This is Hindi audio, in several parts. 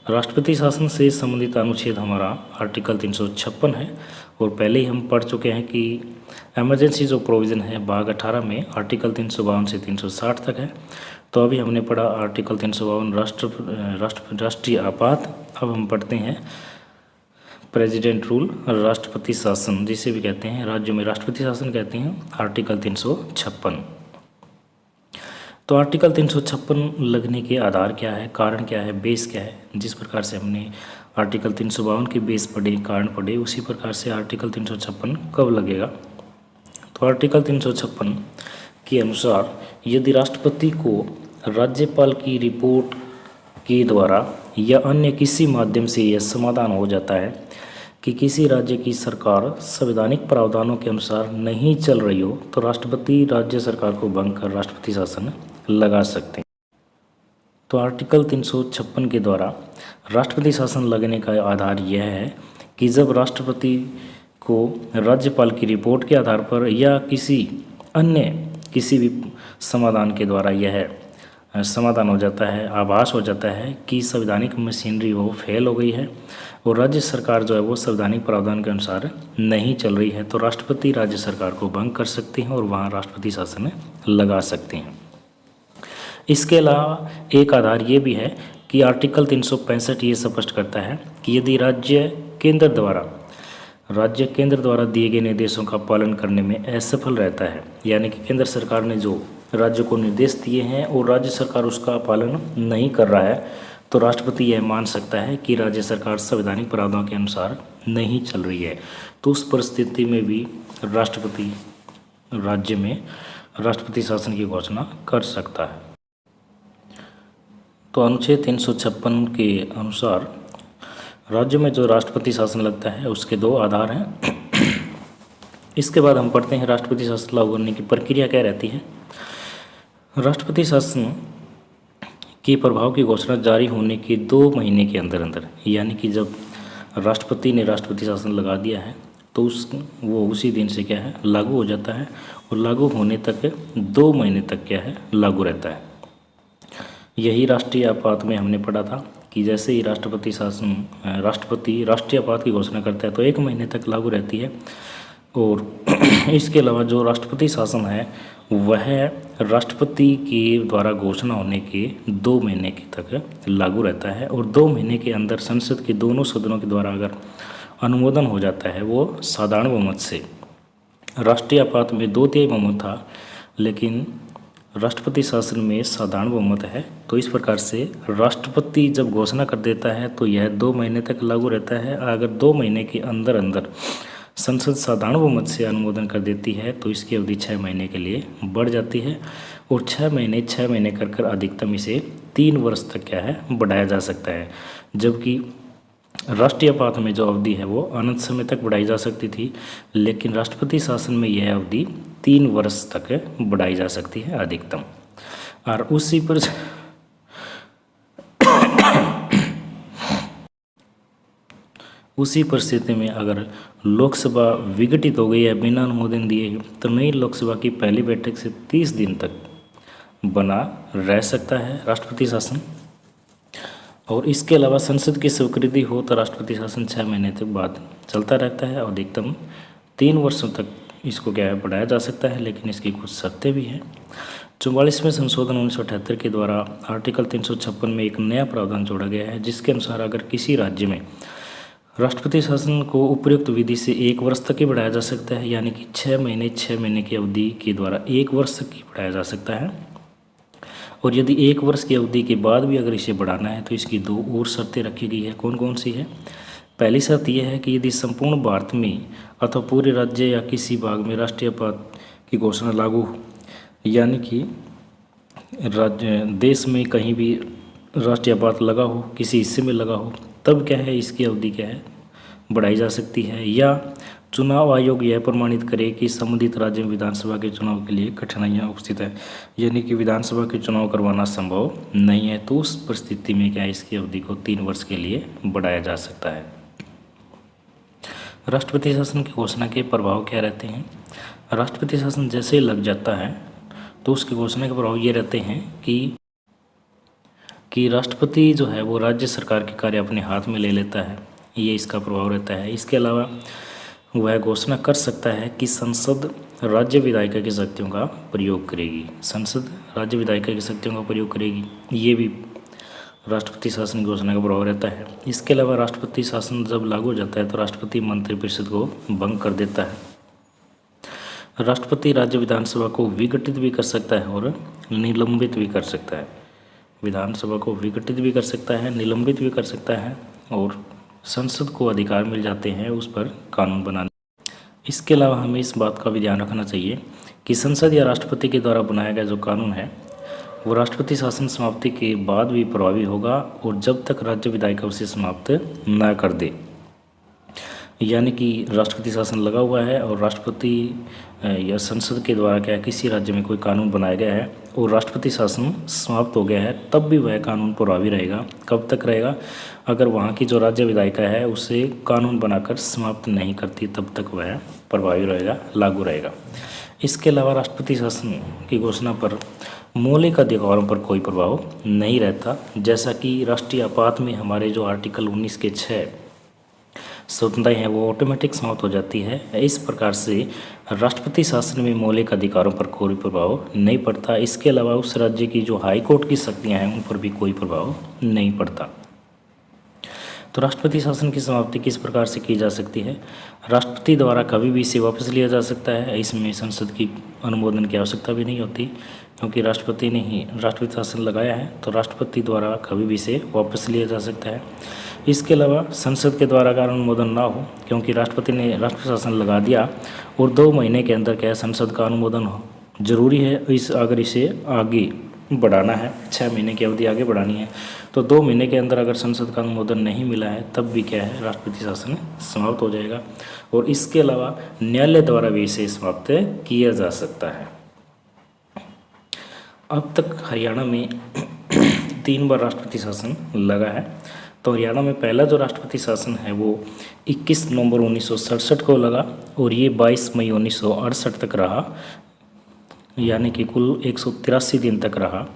राष्ट्रपति शासन से संबंधित अनुच्छेद हमारा आर्टिकल 356 है और पहले ही हम पढ़ चुके हैं कि इमरजेंसी जो प्रोविज़न है भाग 18 में आर्टिकल 352 से 360 तक है। तो अभी हमने पढ़ा आर्टिकल 352 राष्ट्रीय आपात। अब हम पढ़ते हैं प्रेसिडेंट रूल, राष्ट्रपति शासन जिसे भी कहते हैं, राज्यों में राष्ट्रपति शासन कहते हैं, आर्टिकल 356। तो आर्टिकल 356 लगने के आधार क्या है, कारण क्या है, बेस क्या है। जिस प्रकार से हमने आर्टिकल 352 के बेस पढ़े, कारण पढ़े, उसी प्रकार से आर्टिकल 356 कब लगेगा। तो आर्टिकल 356 के अनुसार यदि राष्ट्रपति को राज्यपाल की रिपोर्ट के द्वारा या अन्य किसी माध्यम से यह समाधान हो जाता है कि किसी राज्य की सरकार संवैधानिक प्रावधानों के अनुसार नहीं चल रही हो, तो राष्ट्रपति राज्य सरकार को भंग कर राष्ट्रपति शासन लगा सकते हैं। तो आर्टिकल 356 के द्वारा राष्ट्रपति शासन लगने का आधार यह है कि जब राष्ट्रपति को राज्यपाल की रिपोर्ट के आधार पर या किसी भी समाधान के द्वारा यह समाधान हो जाता है, आभास हो जाता है कि संवैधानिक मशीनरी वो फेल हो गई है और राज्य सरकार जो है वो संवैधानिक प्रावधान के अनुसार नहीं चल रही है, तो राष्ट्रपति राज्य सरकार को भंग कर सकते हैं और वहाँ राष्ट्रपति शासन लगा सकते हैं। इसके अलावा एक आधार ये भी है कि आर्टिकल 365 ये स्पष्ट करता है कि यदि राज्य केंद्र द्वारा दिए गए निर्देशों का पालन करने में असफल रहता है, यानी कि केंद्र सरकार ने जो राज्य को निर्देश दिए हैं और राज्य सरकार उसका पालन नहीं कर रहा है, तो राष्ट्रपति यह मान सकता है कि राज्य सरकार संवैधानिक प्रावधानों के अनुसार नहीं चल रही है। तो उस परिस्थिति में भी राष्ट्रपति राज्य में राष्ट्रपति शासन की घोषणा कर सकता है। तो अनुच्छेद 356 के अनुसार राज्य में जो राष्ट्रपति शासन लगता है उसके दो आधार हैं। इसके बाद हम पढ़ते हैं राष्ट्रपति शासन लागू करने की प्रक्रिया क्या रहती है। राष्ट्रपति शासन के प्रभाव की घोषणा जारी होने के 2 महीने के अंदर यानी कि जब राष्ट्रपति ने राष्ट्रपति शासन लगा दिया है तो वो उसी दिन से क्या है लागू हो जाता है और लागू होने तक 2 महीने तक क्या है लागू रहता है। यही राष्ट्रीय आपात में हमने पढ़ा था कि जैसे ही राष्ट्रपति राष्ट्रीय आपात की घोषणा करता है तो 1 महीने तक लागू रहती है। और इसके अलावा जो राष्ट्रपति शासन है वह राष्ट्रपति के द्वारा घोषणा होने के 2 महीने के तक लागू रहता है और 2 महीने के अंदर संसद के दोनों सदनों के द्वारा अगर अनुमोदन हो जाता है वो साधारण बहुमत से। राष्ट्रीय आपात में 2/3 बहुमत था, लेकिन राष्ट्रपति शासन में साधारण बहुमत है। तो इस प्रकार से राष्ट्रपति जब घोषणा कर देता है तो यह 2 महीने तक लागू रहता है। अगर 2 महीने के अंदर संसद साधारण बहुमत से अनुमोदन कर देती है तो इसकी अवधि 6 महीने के लिए बढ़ जाती है और 6 महीने कर अधिकतम इसे 3 वर्ष तक क्या है बढ़ाया जा सकता है। जबकि राष्ट्रीय आपात में जो अवधि है वो अनंत समय तक बढ़ाई जा सकती थी, लेकिन राष्ट्रपति शासन में यह अवधि 3 वर्ष तक बढ़ाई जा सकती है अधिकतम। और उसी परिस्थिति में अगर लोकसभा विघटित हो गई है बिना अनुमोदन दिए तो नई लोकसभा की पहली बैठक से 30 दिन तक बना रह सकता है राष्ट्रपति शासन। और इसके अलावा संसद की स्वीकृति हो तो राष्ट्रपति शासन 6 महीने तक बाद चलता रहता है और अधिकतम 3 वर्षों तक इसको क्या है बढ़ाया जा सकता है, लेकिन इसकी कुछ शर्तें भी हैं। 44वें संशोधन 1978 के द्वारा आर्टिकल 356 में एक नया प्रावधान जोड़ा गया है, जिसके अनुसार अगर किसी राज्य में राष्ट्रपति शासन को उपयुक्त विधि से 1 वर्ष तक ही बढ़ाया जा सकता है, यानी कि 6 महीने की अवधि के द्वारा 1 वर्ष तक ही बढ़ाया जा सकता है। और यदि 1 वर्ष की अवधि के बाद भी अगर इसे बढ़ाना है तो इसकी 2 और शर्तें रखी गई है। कौन कौन सी है? पहली शर्त यह है कि यदि संपूर्ण भारत में अथवा पूरे राज्य या किसी भाग में राष्ट्रीय आपात की घोषणा लागू हो, यानी कि देश में कहीं भी राष्ट्रीय आपात लगा हो, किसी हिस्से में लगा हो, तब क्या है इसकी अवधि क्या है बढ़ाई जा सकती है। या चुनाव आयोग यह प्रमाणित करे कि संबंधित राज्य में विधानसभा के चुनाव के लिए कठिनाइयाँ उपस्थित है, यानी कि विधानसभा के चुनाव करवाना संभव नहीं है, तो उस परिस्थिति में क्या है इसकी अवधि को 3 वर्ष के लिए बढ़ाया जा सकता है। राष्ट्रपति शासन की घोषणा के प्रभाव क्या रहते हैं? राष्ट्रपति शासन जैसे ही लग जाता है तो उसकी घोषणा के प्रभाव ये रहते हैं कि कि राष्ट्रपति जो है वो राज्य सरकार के कार्य अपने हाथ में ले लेता है, ये इसका प्रभाव रहता है। इसके अलावा वह घोषणा कर सकता है कि संसद राज्य विधायिका की शक्तियों का प्रयोग करेगी, संसद राज्य विधायिका की शक्तियों का प्रयोग करेगी, ये भी राष्ट्रपति शासन की घोषणा का प्रभाव रहता है। इसके अलावा राष्ट्रपति शासन जब लागू हो जाता है तो राष्ट्रपति मंत्रिपरिषद को भंग कर देता है। राष्ट्रपति राज्य विधानसभा को विघटित भी कर सकता है और निलंबित भी कर सकता है। विधानसभा को विघटित भी कर सकता है, निलंबित भी कर सकता है और संसद को अधिकार मिल जाते हैं उस पर कानून बनाने। इसके अलावा हमें इस बात का भी ध्यान रखना चाहिए कि संसद या राष्ट्रपति के द्वारा बनाया गया जो कानून है वो राष्ट्रपति शासन समाप्ति के बाद भी प्रभावी होगा और जब तक राज्य विधायिका उसे समाप्त न कर दे। यानी कि राष्ट्रपति शासन लगा हुआ है और राष्ट्रपति या संसद के द्वारा क्या किसी राज्य में कोई कानून बनाया गया है और राष्ट्रपति शासन समाप्त हो गया है, तब भी वह कानून प्रभावी रहेगा। कब तक रहेगा? अगर वहाँ की जो राज्य विधायिका है उसे कानून बनाकर समाप्त नहीं करती तब तक वह प्रभावी रहेगा, लागू रहेगा। इसके अलावा राष्ट्रपति शासन की घोषणा पर मौलिक अधिकारों पर कोई प्रभाव नहीं रहता, जैसा कि राष्ट्रीय आपात में हमारे जो आर्टिकल 19 के 6 स्वतंत्रताएं हैं वो ऑटोमेटिक समाप्त हो जाती है। इस प्रकार से राष्ट्रपति शासन में मौलिक अधिकारों पर कोई प्रभाव नहीं पड़ता। इसके अलावा उस राज्य की जो हाई कोर्ट की शक्तियाँ हैं उन पर भी कोई प्रभाव नहीं पड़ता। तो राष्ट्रपति शासन की समाप्ति किस प्रकार से की जा सकती है? राष्ट्रपति द्वारा कभी भी इसे वापस लिया जा सकता है। इसमें संसद की अनुमोदन की आवश्यकता भी नहीं होती, क्योंकि राष्ट्रपति ने ही राष्ट्रपति शासन लगाया है, तो राष्ट्रपति द्वारा कभी भी इसे वापस लिया जा सकता है। इसके अलावा संसद के द्वारा अगर अनुमोदन ना हो, क्योंकि राष्ट्रपति ने राष्ट्रपति शासन लगा दिया और 2 महीने के अंदर क्या संसद का अनुमोदन हो जरूरी है। अगर इसे आगे बढ़ाना है, 6 महीने की अवधि आगे बढ़ानी है, तो 2 महीने के अंदर अगर संसद का अनुमोदन नहीं मिला है तब भी क्या है राष्ट्रपति शासन समाप्त हो जाएगा। और इसके अलावा न्यायालय द्वारा भी इसे समाप्त किया जा सकता है। अब तक हरियाणा में 3 बार राष्ट्रपति शासन लगा है। तो हरियाणा में पहला जो राष्ट्रपति शासन है वो 21 नवंबर 1967 को लगा और ये 22 मई 1968 तक रहा, यानी कि कुल 183 दिन तक रहा।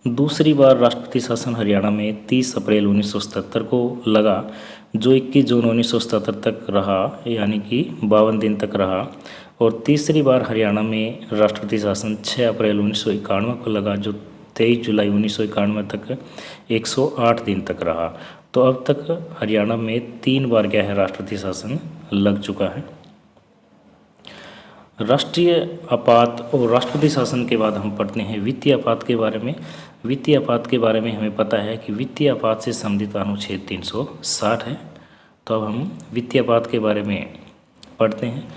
दूसरी बार राष्ट्रपति शासन हरियाणा में 30 अप्रैल 1977 को लगा, जो 21 जून 1977 तक रहा, यानी कि 52 दिन तक रहा। और तीसरी बार हरियाणा में राष्ट्रपति शासन 6 अप्रैल 1991 को लगा, जो 23 जुलाई 1991 तक 108 दिन तक रहा। तो अब तक हरियाणा में 3 बार क्या है राष्ट्रपति शासन लग चुका है। राष्ट्रीय आपात और राष्ट्रपति शासन के बाद हम पढ़ते हैं वित्तीय आपात के बारे में। वित्तीय आपात के बारे में हमें पता है कि वित्तीय आपात से संबंधित अनुच्छेद 360 है। तो अब हम वित्तीय आपात के बारे में पढ़ते हैं।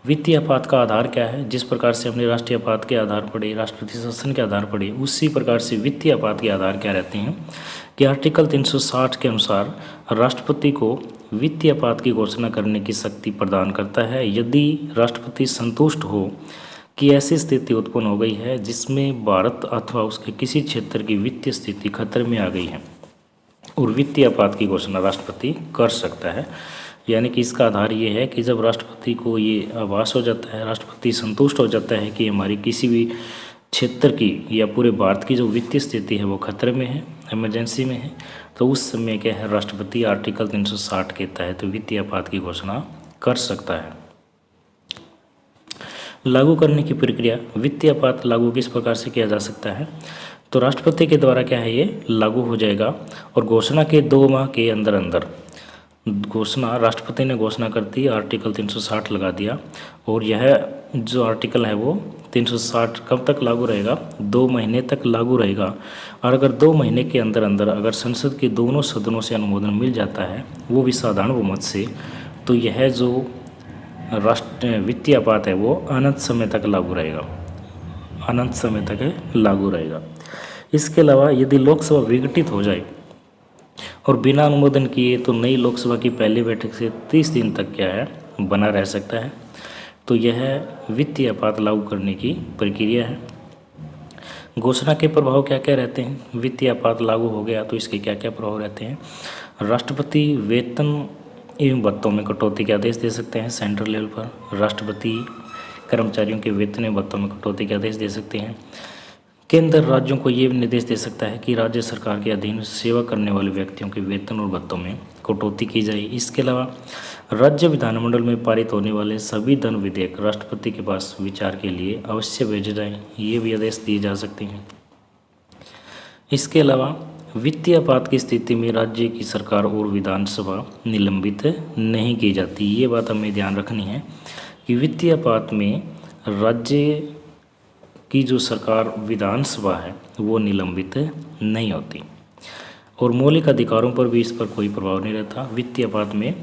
वित्तीय आपात का आधार क्या है? जिस प्रकार से हमने राष्ट्रीय आपात के आधार पढ़े, राष्ट्रपति शासन के आधार पढ़े, उसी प्रकार से वित्तीय आपात के आधार क्या रहते हैं कि आर्टिकल 360 के अनुसार राष्ट्रपति को वित्तीय आपात की घोषणा करने की शक्ति प्रदान करता है यदि राष्ट्रपति संतुष्ट हो कि ऐसी स्थिति उत्पन्न हो गई है जिसमें भारत अथवा उसके किसी क्षेत्र की वित्तीय स्थिति खतरे में आ गई है, और वित्तीय आपात की घोषणा राष्ट्रपति कर सकता है। यानी कि इसका आधार ये है कि जब राष्ट्रपति को ये आभास हो जाता है, राष्ट्रपति संतुष्ट हो जाता है कि हमारी किसी भी क्षेत्र की या पूरे भारत की जो वित्तीय स्थिति है वो खतरे में है, इमरजेंसी में है, तो उस समय क्या है राष्ट्रपति आर्टिकल 360 के तहत वित्तीय आपात की घोषणा कर सकता है। लागू करने की प्रक्रिया, वित्तीय आपात लागू किस प्रकार से किया जा सकता है? तो राष्ट्रपति के द्वारा क्या है ये लागू हो जाएगा और घोषणा के 2 माह के अंदर अंदर घोषणा, राष्ट्रपति ने घोषणा कर दी, आर्टिकल 360 लगा दिया, और यह जो आर्टिकल है वो 360 कब तक लागू रहेगा? 2 महीने तक लागू रहेगा। और अगर 2 महीने के अंदर अंदर अगर संसद के दोनों सदनों से अनुमोदन मिल जाता है, वो भी साधारण बहुमत से, तो यह जो वित्तीय आपात है वो अनंत समय तक लागू रहेगा, अनंत समय तक लागू रहेगा। इसके अलावा यदि लोकसभा विघटित हो जाए और बिना अनुमोदन किए, तो नई लोकसभा की पहली बैठक से 30 दिन तक क्या है बना रह सकता है। तो यह वित्तीय आपात लागू करने की प्रक्रिया है। घोषणा के प्रभाव क्या क्या रहते हैं? वित्तीय आपात लागू हो गया तो इसके क्या क्या प्रभाव रहते हैं? राष्ट्रपति वेतन एवं भत्तों में कटौती के आदेश दे सकते हैं सेंट्रल लेवल पर। राष्ट्रपति कर्मचारियों के वेतन एवं भत्तों में कटौती के आदेश दे सकते हैं। केंद्र राज्यों को ये निर्देश दे सकता है कि राज्य सरकार के अधीन सेवा करने वाले व्यक्तियों के वेतन और भत्तों में कटौती की जाए। इसके अलावा राज्य विधानमंडल में पारित होने वाले सभी धन विधेयक राष्ट्रपति के पास विचार के लिए अवश्य भेजे जाएं, ये भी आदेश दिए जा सकते हैं। इसके अलावा वित्तीय आपात की स्थिति में राज्य की सरकार और विधानसभा निलंबित नहीं की जाती। ये बात हमें ध्यान रखनी है कि वित्तीय आपात में राज्य की जो सरकार विधानसभा है वो निलंबित नहीं होती और मौलिक अधिकारों पर भी इस पर कोई प्रभाव नहीं रहता। वित्तीय आपात में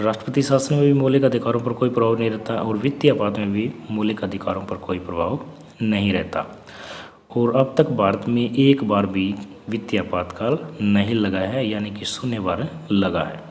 राष्ट्रपति शासन में भी मौलिक अधिकारों पर कोई प्रभाव नहीं रहता और वित्तीय आपात में भी मौलिक अधिकारों पर कोई प्रभाव नहीं रहता। और अब तक भारत में एक बार भी वित्तीय आपातकाल नहीं लगा है, यानी कि 0 बार लगा है।